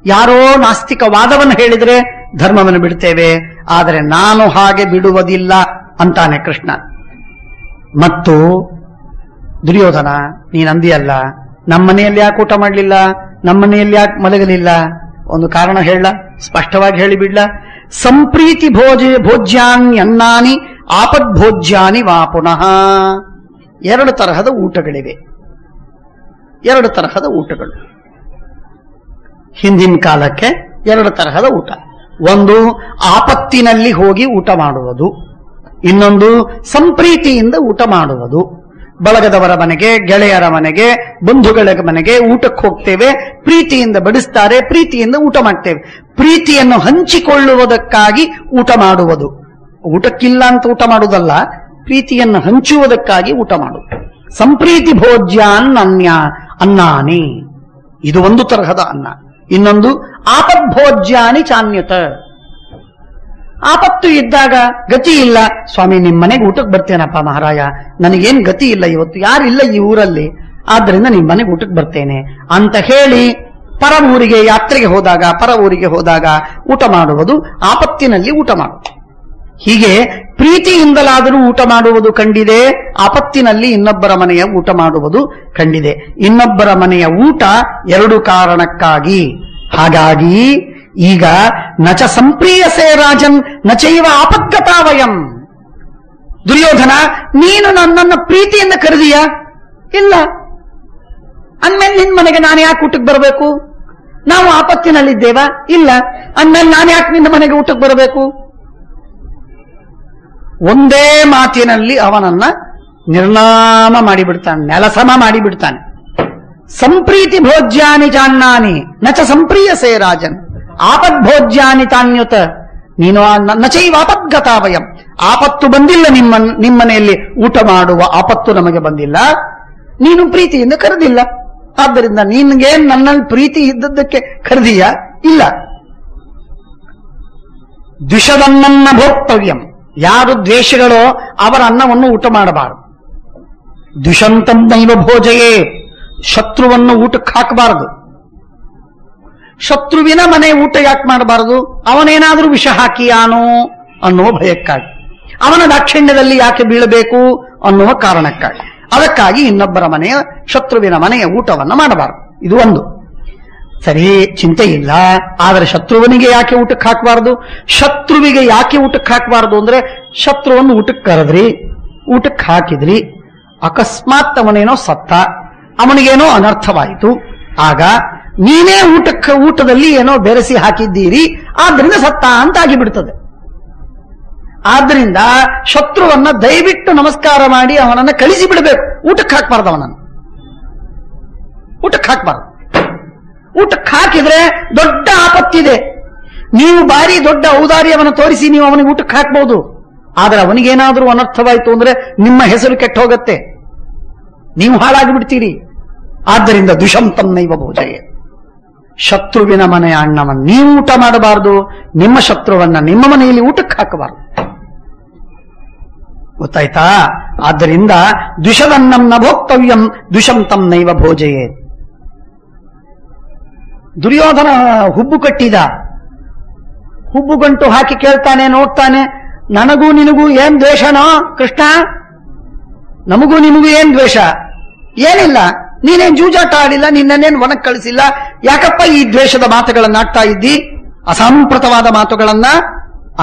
ಯಾರೋ ನಾಸ್ತಿಕ ವಾದವನ್ನು ಹೇಳಿದ್ರೆ ಧರ್ಮವನ್ನು ಬಿಡ್ತೇವೆ. ಆದರೆ ನಾನು ಹಾಗೆ ಬಿಡುವುದಿಲ್ಲ ಅಂತಾನೆ ಕೃಷ್ಣ. ಮತ್ತು ದುರ್ಯೋಧನ, ನೀನಂದಿಯಲ್ಲ ನಮ್ಮನೆಯಲ್ಲಿ ಯಾಕೆ ಊಟ ಮಾಡಲಿಲ್ಲ, ನಮ್ಮನೆಯಲ್ಲಿ ಯಾಕೆ ಮಲಗಲಿಲ್ಲ? ಒಂದು ಕಾರಣ ಹೇಳ, ಸ್ಪಷ್ಟವಾಗಿ ಹೇಳಿಬಿಡ್ಲ. ಸಂಪ್ರೀತಿ ಭೋಜ್ಯಾನ್ಯನ್ನಾನಿ ಆಪದ್ಭೋಜ್ಯಾನಿ ವಾ ಪುನಃ. ಎರಡು ತರಹದ ಊಟಗಳಿವೆ, ಎರಡು ತರಹದ ಊಟಗಳು. ಹಿಂದಿನ ಕಾಲಕ್ಕೆ ಎರಡು ತರಹದ ಊಟ. ಒಂದು ಆಪತ್ತಿನಲ್ಲಿ ಹೋಗಿ ಊಟ ಮಾಡುವುದು, ಇನ್ನೊಂದು ಸಂಪ್ರೀತಿಯಿಂದ ಊಟ ಮಾಡುವುದು. ಬಳಗದವರ ಮನೆಗೆ, ಗೆಳೆಯರ ಮನೆಗೆ, ಬಂಧುಗಳ ಮನೆಗೆ ಊಟಕ್ಕೆ ಹೋಗ್ತೇವೆ. ಪ್ರೀತಿಯಿಂದ ಬಡಿಸ್ತಾರೆ, ಪ್ರೀತಿಯಿಂದ ಊಟ ಮಾಡ್ತೇವೆ. ಪ್ರೀತಿಯನ್ನು ಹಂಚಿಕೊಳ್ಳುವುದಕ್ಕಾಗಿ ಊಟ ಮಾಡುವುದು. ಊಟಕ್ಕಿಲ್ಲ ಅಂತ ಊಟ ಮಾಡುವುದಲ್ಲ, ಪ್ರೀತಿಯನ್ನು ಹಂಚುವುದಕ್ಕಾಗಿ ಊಟ ಮಾಡುವುದು. ಸಂಪ್ರೀತಿ ಭೋಜ್ಯಾನ್ ಅನ್ನಾನಿ, ಇದು ಒಂದು ತರಹದ ಅನ್ನ. ಇನ್ನೊಂದು ಆಪದ್ಭೋಜ್ಯಾನಿ ಚಾನ್ಯುತ. ಆಪತ್ತು ಇದ್ದಾಗ ಗತಿ ಇಲ್ಲ, ಸ್ವಾಮಿ ನಿಮ್ಮ ಮನೆಗೆ ಊಟಕ್ಕೆ ಬರ್ತೇನಪ್ಪ ಮಹಾರಾಯ, ನನಗೇನ್ ಗತಿ ಇಲ್ಲ, ಇವತ್ತು ಯಾರಿಲ್ಲ ಈ ಊರಲ್ಲಿ, ಆದ್ರಿಂದ ನಿಮ್ಮ ಮನೆಗೆ ಊಟಕ್ಕೆ ಬರ್ತೇನೆ ಅಂತ ಹೇಳಿ ಪರ ಊರಿಗೆ ಯಾತ್ರೆಗೆ ಹೋದಾಗ, ಪರ ಊರಿಗೆ ಹೋದಾಗ ಊಟ ಮಾಡುವುದು ಆಪತ್ತಿನಲ್ಲಿ ಊಟ ಮಾಡುವುದು. ಹೀಗೆ ಪ್ರೀತಿಯಿಂದಲಾದರೂ ಊಟ ಮಾಡುವುದು ಕಂಡಿದೆ, ಆಪತ್ತಿನಲ್ಲಿ ಇನ್ನೊಬ್ಬರ ಮನೆಯ ಊಟ ಮಾಡುವುದು ಕಂಡಿದೆ. ಇನ್ನೊಬ್ಬರ ಮನೆಯ ಊಟ ಎರಡು ಕಾರಣಕ್ಕಾಗಿ. ಹಾಗಾಗಿ ಈಗ ನಚ ಸಂಪ್ರೀಯಸೇ ರಾಜನ್ ನಚೈವ ಆಪದ್ಗತಾವಯಂ. ದುರ್ಯೋಧನ, ನೀನು ನನ್ನನ್ನು ಪ್ರೀತಿಯಿಂದ ಕರೆದೀಯ? ಇಲ್ಲ. ಅಂದ್ಮೇಲೆ ನಿನ್ ಮನೆಗೆ ನಾನು ಯಾಕೆ ಊಟಕ್ಕೆ ಬರಬೇಕು? ನಾವು ಆಪತ್ತಿನಲ್ಲಿದ್ದೇವಾ? ಇಲ್ಲ. ಅಂದ್ಮೇಲೆ ನಾನು ಯಾಕೆ ನಿನ್ನ ಮನೆಗೆ ಊಟಕ್ಕೆ ಬರಬೇಕು? ಒಂದೇ ಮಾತಿನಲ್ಲಿ ಅವನನ್ನ ನಿರ್ನಾಮ ಮಾಡಿಬಿಡ್ತಾನೆ, ನೆಲಸಮ ಮಾಡಿಬಿಡ್ತಾನೆ. ಸಂಪ್ರೀತಿ ಭೋಜ್ಯಾನಿ ಚಾನ್ನಾನಿ ನಚ ಸಂಪ್ರೀಯಸೇ ರಾಜನ್ ಆಪದ್ಭೋಜ್ಯಾನಿ ತಾನ್ಯುತ. ನೀನು ನಚೈವ ಆಪದ್ಗತಾವಯಂ. ಆಪತ್ತು ಬಂದಿಲ್ಲ, ನಿಮ್ಮನೆಯಲ್ಲಿ ಊಟ ಮಾಡುವ ಆಪತ್ತು ನಮಗೆ ಬಂದಿಲ್ಲ, ನೀನು ಪ್ರೀತಿಯಿಂದ ಕರೆದಿಲ್ಲ. ಆದ್ದರಿಂದ ನಿನ್ಗೆ ನನ್ನಲ್ಲಿ ಪ್ರೀತಿ ಇದ್ದದ್ದಕ್ಕೆ ಕರೆದೀಯ? ಇಲ್ಲ. ದ್ವಿಷದನ್ನ ಭೋಕ್ತವ್ಯಂ. ಯಾರು ದ್ವೇಷಗಳೋ ಅವರ ಅನ್ನವನ್ನು ಊಟ ಮಾಡಬಾರದು. ದ್ವಿಷಂತಂ ನೈವ ಭೋಜಯೇ. ಶತ್ರುವನ್ನು ಊಟಕ್ಕೆ ಹಾಕಬಾರದು. ಶತ್ರುವಿನ ಮನೆ ಊಟ ಯಾಕೆ ಮಾಡಬಾರದು? ಅವನೇನಾದ್ರೂ ವಿಷ ಹಾಕಿಯಾನೋ ಅನ್ನುವ ಭಯಕ್ಕಾಗಿ, ಅವನ ದಾಕ್ಷಿಣ್ಯದಲ್ಲಿ ಯಾಕೆ ಬೀಳಬೇಕು ಅನ್ನುವ ಕಾರಣಕ್ಕಾಗಿ, ಅದಕ್ಕಾಗಿ ಇನ್ನೊಬ್ಬರ ಮನೆಯ, ಶತ್ರುವಿನ ಮನೆಯ ಊಟವನ್ನು ಮಾಡಬಾರದು. ಇದು ಒಂದು. ಸರಿ, ಚಿಂತೆ ಇಲ್ಲ. ಆದರೆ ಶತ್ರುವನಿಗೆ ಯಾಕೆ ಊಟಕ್ಕೆ ಹಾಕಬಾರದು? ಶತ್ರುವಿಗೆ ಯಾಕೆ ಊಟಕ್ಕೆ ಹಾಕಬಾರದು ಅಂದ್ರೆ, ಶತ್ರುವನ್ನು ಊಟಕ್ಕೆ ಕರೆದ್ರಿ, ಊಟಕ್ಕೆ ಹಾಕಿದ್ರಿ, ಅಕಸ್ಮಾತ್ ಅವನೇನೋ ಸತ್ತ, ಅವನಿಗೇನೋ ಅನರ್ಥವಾಯಿತು, ಆಗ ನೀನೇ ಊಟದಲ್ಲಿ ಏನೋ ಬೆರೆಸಿ ಹಾಕಿದ್ದೀರಿ, ಆದ್ರಿಂದ ಸತ್ತ ಅಂತಾಗಿ ಬಿಡ್ತದೆ. ಆದ್ರಿಂದ ಶತ್ರುವನ್ನ ದಯವಿಟ್ಟು ನಮಸ್ಕಾರ ಮಾಡಿ ಅವನನ್ನ ಕಳಿಸಿ ಬಿಡಬೇಕು. ಊಟಕ್ಕೆ ಹಾಕಬಾರ್ದು, ಅವನನ್ನು ಊಟಕ್ಕೆ ಹಾಕಬಾರ್ದು. ಊಟಕ್ಕೆ ಹಾಕಿದ್ರೆ ದೊಡ್ಡ ಆಪತ್ತಿದೆ. ನೀವು ಭಾರಿ ದೊಡ್ಡ ಔದಾರ್ಯವನ್ನು ತೋರಿಸಿ ನೀವು ಅವನಿಗೆ ಊಟಕ್ಕೆ ಹಾಕಬಹುದು. ಆದ್ರೆ ಅವನಿಗೇನಾದ್ರೂ ಅನರ್ಥವಾಯಿತು ಅಂದ್ರೆ ನಿಮ್ಮ ಹೆಸರು ಕೆಟ್ಟ ಹೋಗತ್ತೆ, ನೀವು ಹಾಳಾಗಿ ಬಿಡ್ತೀರಿ. ಆದ್ದರಿಂದ ದ್ವಿಷಂತಂ ನೈವ ಭೋಜಯೇ. ಶತ್ರುವಿನ ಮನೆಯ ಅಣ್ಣವನ್ನು ನೀವು ಊಟ ಮಾಡಬಾರದು, ನಿಮ್ಮ ಶತ್ರುವನ್ನ ನಿಮ್ಮ ಮನೆಯಲ್ಲಿ ಊಟಕ್ಕೆ ಹಾಕಬಾರದು. ಗೊತ್ತಾಯ್ತಾ? ಆದ್ದರಿಂದ ದ್ವಿಷದನ್ನಂ ನ ಭೋಕ್ತವ್ಯಂ ದ್ವಿಷಂತಂ ನೈವ ಭೋಜಯೇ. ದುರ್ಯೋಧನ ಹುಬ್ಬು ಕಟ್ಟಿದ. ಹುಬ್ಬು ಗಂಟು ಹಾಕಿ ಕೇಳ್ತಾನೆ, ನೋಡ್ತಾನೆ, ನನಗೂ ನಿನಗೂ ಏನ್ ದ್ವೇಷನೋ ಕೃಷ್ಣ? ನಮಗೂ ನಿಮಗೂ ಏನ್ ದ್ವೇಷ? ಏನಿಲ್ಲ, ನೀನೇನ್ ಜೂಜಾಟ ಆಡಿಲ್ಲ, ನಿನ್ನನ್ನೇನು ವನಕ್ಕೆ ಕಳಿಸಿಲ್ಲ, ಯಾಕಪ್ಪ ಈ ದ್ವೇಷದ ಮಾತುಗಳನ್ನ ಆಡ್ತಾ ಇದ್ದಿ, ಅಸಂಪ್ರತವಾದ ಮಾತುಗಳನ್ನ?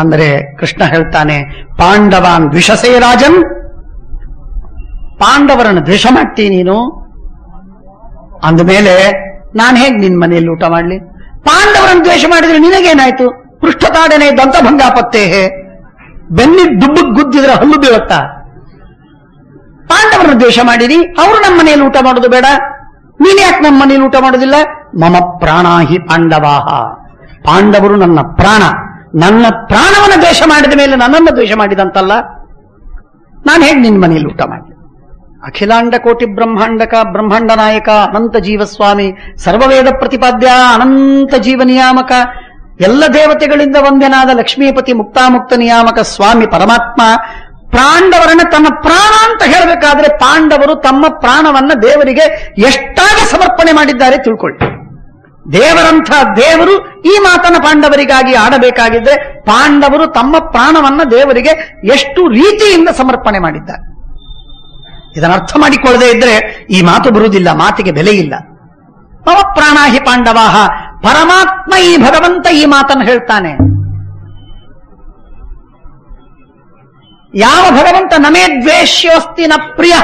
ಅಂದ್ರೆ ಕೃಷ್ಣ ಹೇಳ್ತಾನೆ, ಪಾಂಡವಾನ್ ದ್ವಿಷಸೇ ರಾಜನ್. ಪಾಂಡವರನ್ನು ದ್ವೇಷ ಮಾಡ್ತೀ ನೀನು ಅಂದಮೇಲೆ ನಾನು ಹೇಗೆ ನಿನ್ ಮನೆಯಲ್ಲಿ ಊಟ ಮಾಡ್ಲಿ? ಪಾಂಡವರನ್ನು ದ್ವೇಷ ಮಾಡಿದ್ರೆ ನಿನಗೇನಾಯ್ತು? ಪೃಷ್ಠತಾಡನೆ ದಂತಭಂಗಾಪತ್ತೇ, ಬೆನ್ನಿ ದುಬ್ಬಗ್ ಗುದ್ದಿದ್ರೆ ಹಲ್ಲು ಬೀಳುತ್ತಾ? ಪಾಂಡವರನ್ನು ದ್ವೇಷ ಮಾಡಿರಿ, ಅವರು ನಮ್ಮ ಮನೆಯಲ್ಲಿ ಊಟ ಮಾಡೋದು ಬೇಡ, ನೀನ್ ಯಾಕೆ ನಮ್ಮ ಮನೆಯಲ್ಲಿ ಊಟ ಮಾಡೋದಿಲ್ಲ? ಮಮ ಪ್ರಾಣಾಹಿ ಪಾಂಡವಾಹ. ಪಾಂಡವರು ನನ್ನ ಪ್ರಾಣ. ನನ್ನ ಪ್ರಾಣವನ್ನು ದ್ವೇಷ ಮಾಡಿದ ಮೇಲೆ ನನ್ನನ್ನು ದ್ವೇಷ ಮಾಡಿದಂತಲ್ಲ, ನಾನು ಹೇಗೆ ನಿನ್ನ ಮನೆಯಲ್ಲಿ ಊಟ ಮಾಡಿ? ಅಖಿಲಾಂಡ ಕೋಟಿ ಬ್ರಹ್ಮಾಂಡಕ ಬ್ರಹ್ಮಾಂಡ ನಾಯಕ ಅನಂತ ಜೀವಸ್ವಾಮಿ ಸರ್ವವೇದ ಪ್ರತಿಪಾದ್ಯ ಅನಂತ ಜೀವ ನಿಯಾಮಕ ಎಲ್ಲ ದೇವತೆಗಳಿಂದ ವಂದ್ಯನಾದ ಲಕ್ಷ್ಮೀಪತಿ ಮುಕ್ತಾಮುಕ್ತ ನಿಯಾಮಕ ಸ್ವಾಮಿ ಪರಮಾತ್ಮ ಪಾಂಡವರನ್ನ ತನ್ನ ಪ್ರಾಣ ಅಂತ ಹೇಳಬೇಕಾದ್ರೆ ಪಾಂಡವರು ತಮ್ಮ ಪ್ರಾಣವನ್ನ ದೇವರಿಗೆ ಎಷ್ಟಾಗಿ ಸಮರ್ಪಣೆ ಮಾಡಿದ್ದಾರೆ ತಿಳ್ಕೊಳ್ಳಿ. ದೇವರಂಥ ದೇವರು ಈ ಮಾತನ್ನ ಪಾಂಡವರಿಗಾಗಿ ಆಡಬೇಕಾಗಿದ್ರೆ ಪಾಂಡವರು ತಮ್ಮ ಪ್ರಾಣವನ್ನ ದೇವರಿಗೆ ಎಷ್ಟು ರೀತಿಯಿಂದ ಸಮರ್ಪಣೆ ಮಾಡಿದ್ದಾರೆ. ಇದನ್ನು ಅರ್ಥ ಮಾಡಿಕೊಳ್ಳದೆ ಇದ್ರೆ ಈ ಮಾತು ಬರುವುದಿಲ್ಲ, ಮಾತಿಗೆ ಬೆಲೆ ಇಲ್ಲ. ಮಮ ಪ್ರಾಣಾಹಿ ಪಾಂಡವಾಹ. ಪರಮಾತ್ಮ ಈ ಭಗವಂತ ಈ ಮಾತನ್ನು ಹೇಳ್ತಾನೆ. ಯಾವ ಭಗವಂತ ನಮೇ ದ್ವೇಷ್ಯೋಸ್ತಿ ನ ಪ್ರಿಯ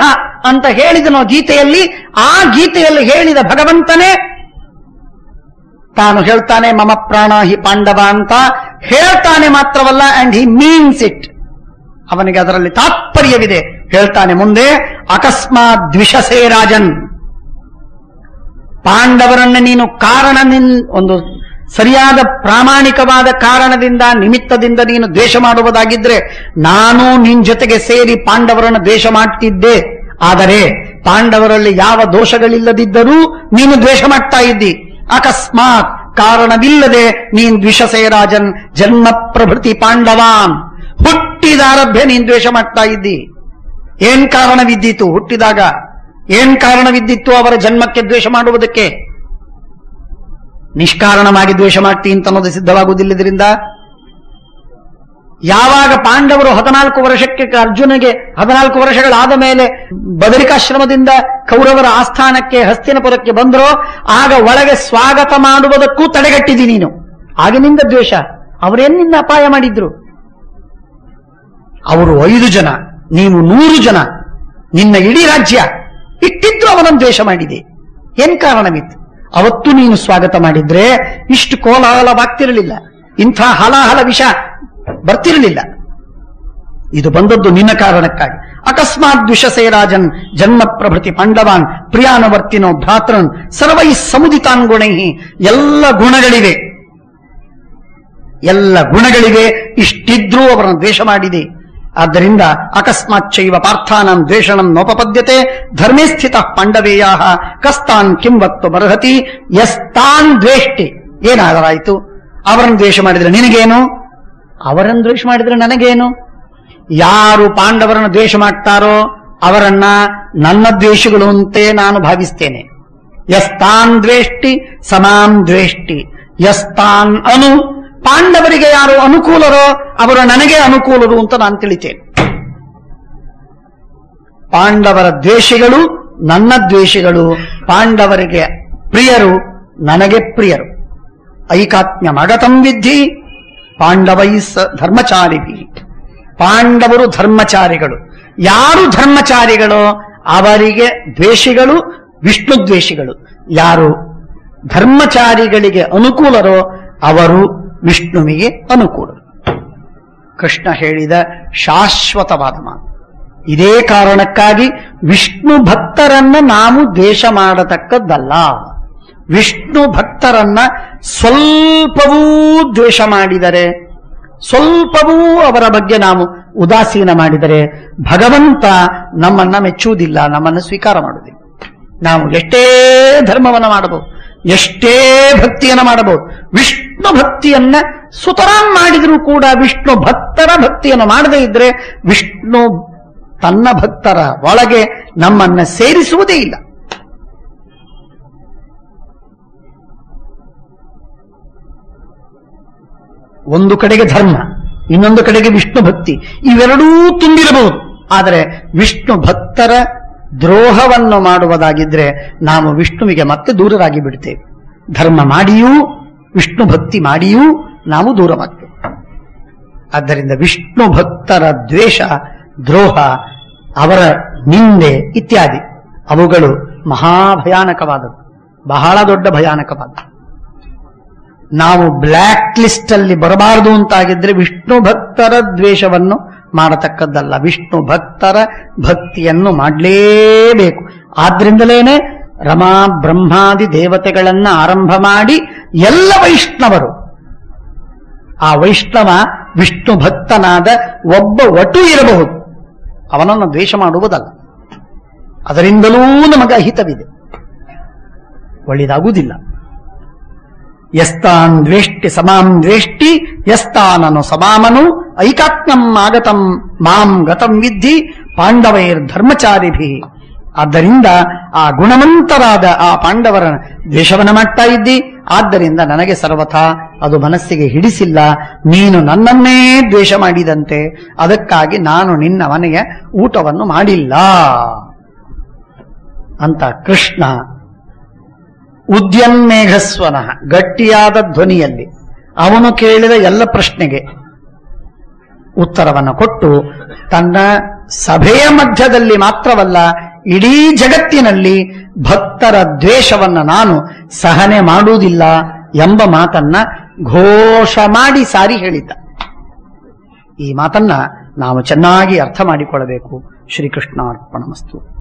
ಅಂತ ಹೇಳಿದನೋ ಗೀತೆಯಲ್ಲಿ, ಆ ಗೀತೆಯಲ್ಲಿ ಹೇಳಿದ ಭಗವಂತನೇ ತಾನು ಹೇಳ್ತಾನೆ ಮಮ ಪ್ರಾಣಾಹಿ ಪಾಂಡವ ಅಂತ ಹೇಳ್ತಾನೆ ಮಾತ್ರವಲ್ಲ, ಅಂಡ್ ಹಿ ಮೀನ್ಸ್ ಇಟ್. ಅವನಿಗೆ ಅದರಲ್ಲಿ ತಾತ್ಪರ್ಯವಿದೆ. ಹೇಳ್ತಾನೆ ಮುಂದೆ, ಅಕಸ್ಮಾತ್ ದ್ವಿಷಸೇ ರಾಜನ್, ಪಾಂಡವರನ್ನ ನೀನು ಒಂದು ಸರಿಯಾದ ಪ್ರಾಮಾಣಿಕವಾದ ಕಾರಣದಿಂದ ನಿಮಿತ್ತದಿಂದ ನೀನು ದ್ವೇಷ ಮಾಡುವುದಾಗಿದ್ರೆ ನಾನು ನಿನ್ ಜೊತೆಗೆ ಸೇರಿ ಪಾಂಡವರನ್ನು ದ್ವೇಷ ಮಾಡ್ತಿದ್ದೆ. ಆದರೆ ಪಾಂಡವರಲ್ಲಿ ಯಾವ ದೋಷಗಳಿಲ್ಲದಿದ್ದರೂ ನೀನು ದ್ವೇಷ ಮಾಡ್ತಾ ಇದ್ದಿ. ಅಕಸ್ಮಾತ್ ಕಾರಣವಿಲ್ಲದೆ ನೀನ್ ದ್ವಿಷಸೇ ರಾಜನ್ ಜನ್ಮ ಪ್ರಭೃತಿ ಪಾಂಡವಾನ್, ಹುಟ್ಟಿದಾರಭ್ಯ ನೀನ್ ದ್ವೇಷ ಮಾಡ್ತಾ ಇದ್ದಿ. ಏನ್ ಕಾರಣವಿದ್ದಿತ್ತು? ಹುಟ್ಟಿದಾಗ ಏನ್ ಕಾರಣವಿದ್ದಿತ್ತು ಅವರ ಜನ್ಮಕ್ಕೆ ದ್ವೇಷ ಮಾಡುವುದಕ್ಕೆ? ನಿಷ್ಕಾರಣವಾಗಿ ದ್ವೇಷ ಮಾಡ್ತಿ ಅಂತ ಅನ್ನೋದು ಸಿದ್ಧವಾಗುವುದಿಲ್ಲದ್ರಿಂದ ಯಾವಾಗ ಪಾಂಡವರು 14 ವರ್ಷಕ್ಕೆ ಅರ್ಜುನಿಗೆ 14 ವರ್ಷಗಳಾದ ಮೇಲೆ ಬದರಿಕಾಶ್ರಮದಿಂದ ಕೌರವರ ಆಸ್ಥಾನಕ್ಕೆ ಹಸ್ತಿನಪುರಕ್ಕೆ ಬಂದರೋ ಆಗ ಒಳಗೆ ಸ್ವಾಗತ ಮಾಡುವುದಕ್ಕೂ ತಡೆಗಟ್ಟಿದಿ ನೀನು. ಆಗಿನಿಂದ ದ್ವೇಷ. ಅವರೇನ್ ನಿನ್ನ ಅಪಾಯ ಮಾಡಿದ್ರು? ಅವರು 5 ಜನ, ನೀವು 100 ಜನ, ನಿನ್ನ ಇಡೀ ರಾಜ್ಯ ಇಟ್ಟಿದ್ರು ಅವನನ್ನು ದ್ವೇಷ ಮಾಡಿದೆ. ಏನ್ ಕಾರಣವಿತ್ತು? ಅವತ್ತು ನೀನು ಸ್ವಾಗತ ಮಾಡಿದ್ರೆ ಇಷ್ಟು ಕೋಲಾಹಲವಾಗ್ತಿರಲಿಲ್ಲ, ಇಂಥ ಹಲಾಹಲ ವಿಷ ಬರ್ತಿರಲಿಲ್ಲ. ಇದು ಬಂದದ್ದು ನಿನ್ನ ಕಾರಣಕ್ಕಾಗಿ. ಅಕಸ್ಮಾತ್ ದ್ವಿಷಸೇ ರಾಜನ್ ಜನ್ಮ ಪ್ರಭೃತಿ ಪಾಂಡವಾನ್ ಪ್ರಿಯಾನವರ್ತಿನೋ ಭ್ರಾತೃನ್ ಸರ್ವೈ ಸಮುದಿತಾನ್ ಗುಣೈ, ಎಲ್ಲ ಗುಣಗಳಿವೆ, ಇಷ್ಟಿದ್ರೂ ಅವರನ್ನು ದ್ವೇಷ ಮಾಡಿದೆ. ಆದ್ದರಿಂದ ಅಕಸ್ಮಾತ್ ಚೈವ ಪಾರ್ಥಾನಂ ದ್ವೇಷಣಂ ನೋಪಪದ್ಯತೆ ಧರ್ಮೇ ಸ್ಥಿತ ಪಾಂಡವೇಯ ಕಸ್ತಾನ್ ಕಿಂ ವಕ್ತು ಬರ್ಹತಿ ಯಸ್ತಾನ್ ದ್ವೇಷ್ಟಿ. ಏನಾದರಾಯಿತು? ಅವರನ್ನು ದ್ವೇಷ ಮಾಡಿದ್ರೆ ನಿನಗೇನು? ಅವರನ್ನು ದ್ವೇಷ ಮಾಡಿದ್ರೆ ನನಗೇನು? ಯಾರು ಪಾಂಡವರನ್ನು ದ್ವೇಷ ಮಾಡ್ತಾರೋ ಅವರನ್ನ ನನ್ನ ದ್ವೇಷಗಳು ಅಂತೆ ನಾನು ಭಾವಿಸ್ತೇನೆ. ಯಸ್ತಾನ್ ದ್ವೇಷ್ಟಿ ಸಮಾಂ ದ್ವೇಷ್ಟಿ ಯಸ್ತಾನ್ ಅನು, ಪಾಂಡವರಿಗೆ ಯಾರು ಅನುಕೂಲರೋ ಅವರು ನನಗೆ ಅನುಕೂಲರು ಅಂತ ನಾನು ತಿಳಿತೇನೆ. ಪಾಂಡವರ ದ್ವೇಷಿಗಳು ನನ್ನ ದ್ವೇಷಿಗಳು, ಪಾಂಡವರಿಗೆ ಪ್ರಿಯರು ನನಗೆ ಪ್ರಿಯರು. ಐಕಾತ್ಮ್ಯ ಮಗತಂ ವಿದ್ಧಿ ಪಾಂಡವೈ ಧರ್ಮಚಾರಿಭಿ. ಪಾಂಡವರು ಧರ್ಮಚಾರಿಗಳು. ಯಾರು ಧರ್ಮಚಾರಿಗಳೋ ಅವರಿಗೆ ದ್ವೇಷಿಗಳು ವಿಷ್ಣು ದ್ವೇಷಿಗಳು. ಯಾರು ಧರ್ಮಚಾರಿಗಳಿಗೆ ಅನುಕೂಲರೋ ಅವರು ವಿಷ್ಣುವಿಗೆ ಅನುಕೂಲ. ಕೃಷ್ಣ ಹೇಳಿದ ಶಾಶ್ವತವಾದ ಮಾತು. ಇದೇ ಕಾರಣಕ್ಕಾಗಿ ವಿಷ್ಣು ಭಕ್ತರನ್ನ ನಾವು ದ್ವೇಷ ಮಾಡತಕ್ಕದ್ದಲ್ಲ. ವಿಷ್ಣು ಭಕ್ತರನ್ನ ಸ್ವಲ್ಪವೂ ದ್ವೇಷ ಮಾಡಿದರೆ, ಸ್ವಲ್ಪವೂ ಅವರ ಬಗ್ಗೆ ನಾವು ಉದಾಸೀನ ಮಾಡಿದರೆ ಭಗವಂತ ನಮ್ಮನ್ನ ಮೆಚ್ಚುವುದಿಲ್ಲ, ನಮ್ಮನ್ನು ಸ್ವೀಕಾರ ಮಾಡುವುದಿಲ್ಲ. ನಾವು ಎಷ್ಟೇ ಧರ್ಮವನ್ನು ಮಾಡಬಹುದು, ಎಷ್ಟೇ ಭಕ್ತಿಯನ್ನು ಮಾಡಬಹುದು, ವಿಷ್ಣು ಭಕ್ತಿಯನ್ನ ಸುತರಾಂ ಮಾಡಿದರೂ ಕೂಡ ವಿಷ್ಣು ಭಕ್ತರ ಭಕ್ತಿಯನ್ನು ಮಾಡದೇ ಇದ್ರೆ ವಿಷ್ಣು ತನ್ನ ಭಕ್ತರ ಒಳಗೆ ನಮ್ಮನ್ನ ಸೇರಿಸುವುದೇ ಇಲ್ಲ. ಒಂದು ಕಡೆಗೆ ಧರ್ಮ, ಇನ್ನೊಂದು ಕಡೆಗೆ ವಿಷ್ಣು ಭಕ್ತಿ, ಇವೆರಡೂ ತುಂಬಿರಬಹುದು. ಆದರೆ ವಿಷ್ಣು ಭಕ್ತರ ದ್ರೋಹವನ್ನು ಮಾಡುವುದಾಗಿದ್ರೆ ನಾವು ವಿಷ್ಣುವಿಗೆ ಮತ್ತೆ ದೂರರಾಗಿ ಬಿಡ್ತೇವೆ. ಧರ್ಮ ಮಾಡಿಯೂ ವಿಷ್ಣು ಭಕ್ತಿ ಮಾಡಿಯೂ ನಾವು ದೂರವಾಗ್ತೇವೆ. ಆದ್ದರಿಂದ ವಿಷ್ಣು ಭಕ್ತರ ದ್ವೇಷ, ದ್ರೋಹ, ಅವರ ನಿಂದೆ ಇತ್ಯಾದಿ ಅವುಗಳು ಮಹಾಭಯಾನಕವಾದದ್ದು, ಬಹಳ ದೊಡ್ಡ ಭಯಾನಕವಾದದ್ದು. ನಾವು ಬ್ಲ್ಯಾಕ್ ಲಿಸ್ಟ್ ಅಲ್ಲಿ ಬರಬಾರದು ಅಂತಾಗಿದ್ರೆ ವಿಷ್ಣು ಭಕ್ತರ ದ್ವೇಷವನ್ನು ಮಾಡತಕ್ಕದ್ದಲ್ಲ, ವಿಷ್ಣು ಭಕ್ತರ ಭಕ್ತಿಯನ್ನು ಮಾಡಲೇಬೇಕು. ಆದ್ರಿಂದಲೇನೆ ರಮಾ ಬ್ರಹ್ಮಾದಿ ದೇವತೆಗಳನ್ನ ಆರಂಭ ಮಾಡಿ ಎಲ್ಲ ವೈಷ್ಣವರು, ಆ ವೈಷ್ಣವ ವಿಷ್ಣು ಭಕ್ತನಾದ ಒಬ್ಬ ವಟು ಇರಬಹುದು, ಅವನನ್ನು ದ್ವೇಷ ಮಾಡುವುದಲ್ಲ. ಅದರಿಂದಲೂ ನಮಗೆ ಅಹಿತವಿದೆ, ಒಳ್ಳೆಯದಾಗುವುದಿಲ್ಲ. ಯಸ್ತಾನ್ ದ್ವೇಷ್ಟಿ ಸಮಾಂ ದ್ವೇಷ್ಟಿ ಯಸ್ತಾನನು ಸಮಾಮನು ಐಕಾತ್ಮ್ಯಂ ಆಗತಂ ಮಾಂ ಗತಂ ವಿದ್ಧಿ ಪಾಂಡವೈರ್ ಧರ್ಮಚಾರಿಭಿ. ಆದ್ದರಿಂದ ಆ ಗುಣವಂತರಾದ ಆ ಪಾಂಡವರ ದ್ವೇಷವನ್ನ ಮಾಡ್ತಾ ಇದ್ದಿ. ಆದ್ದರಿಂದ ನನಗೆ ಸರ್ವಥಾ ಅದು ಮನಸ್ಸಿಗೆ ಹಿಡಿಸಿಲ್ಲ. ನೀನು ನನ್ನನ್ನೇ ದ್ವೇಷ ಮಾಡಿದಂತೆ, ಅದಕ್ಕಾಗಿ ನಾನು ನಿನ್ನ ಮನೆಯ ಊಟವನ್ನು ಮಾಡಿಲ್ಲ ಅಂತ ಕೃಷ್ಣ ಉದ್ಯನ್ಮೇಘಸ್ವನಃ ಗಟ್ಟಿಯಾದ ಧ್ವನಿಯಲ್ಲಿ ಅವನು ಕೇಳಿದ ಎಲ್ಲ ಪ್ರಶ್ನೆಗೆ ಉತ್ತರವನ್ನು ಕೊಟ್ಟು ತನ್ನ ಸಭೆಯ ಮಧ್ಯದಲ್ಲಿ ಮಾತ್ರವಲ್ಲ ಇಡೀ ಜಗತ್ತಿನಲ್ಲಿ ಭಕ್ತರ ದ್ವೇಷವನ್ನ ನಾನು ಸಹನೆ ಮಾಡುವುದಿಲ್ಲ ಎಂಬ ಮಾತನ್ನ ಘೋಷ ಮಾಡಿ ಸಾರಿ ಹೇಳಿದ್ದ. ಈ ಮಾತನ್ನ ನಾವು ಚೆನ್ನಾಗಿ ಅರ್ಥ ಮಾಡಿಕೊಳ್ಳಬೇಕು. ಶ್ರೀಕೃಷ್ಣಾರ್ಪಣಮಸ್ತು.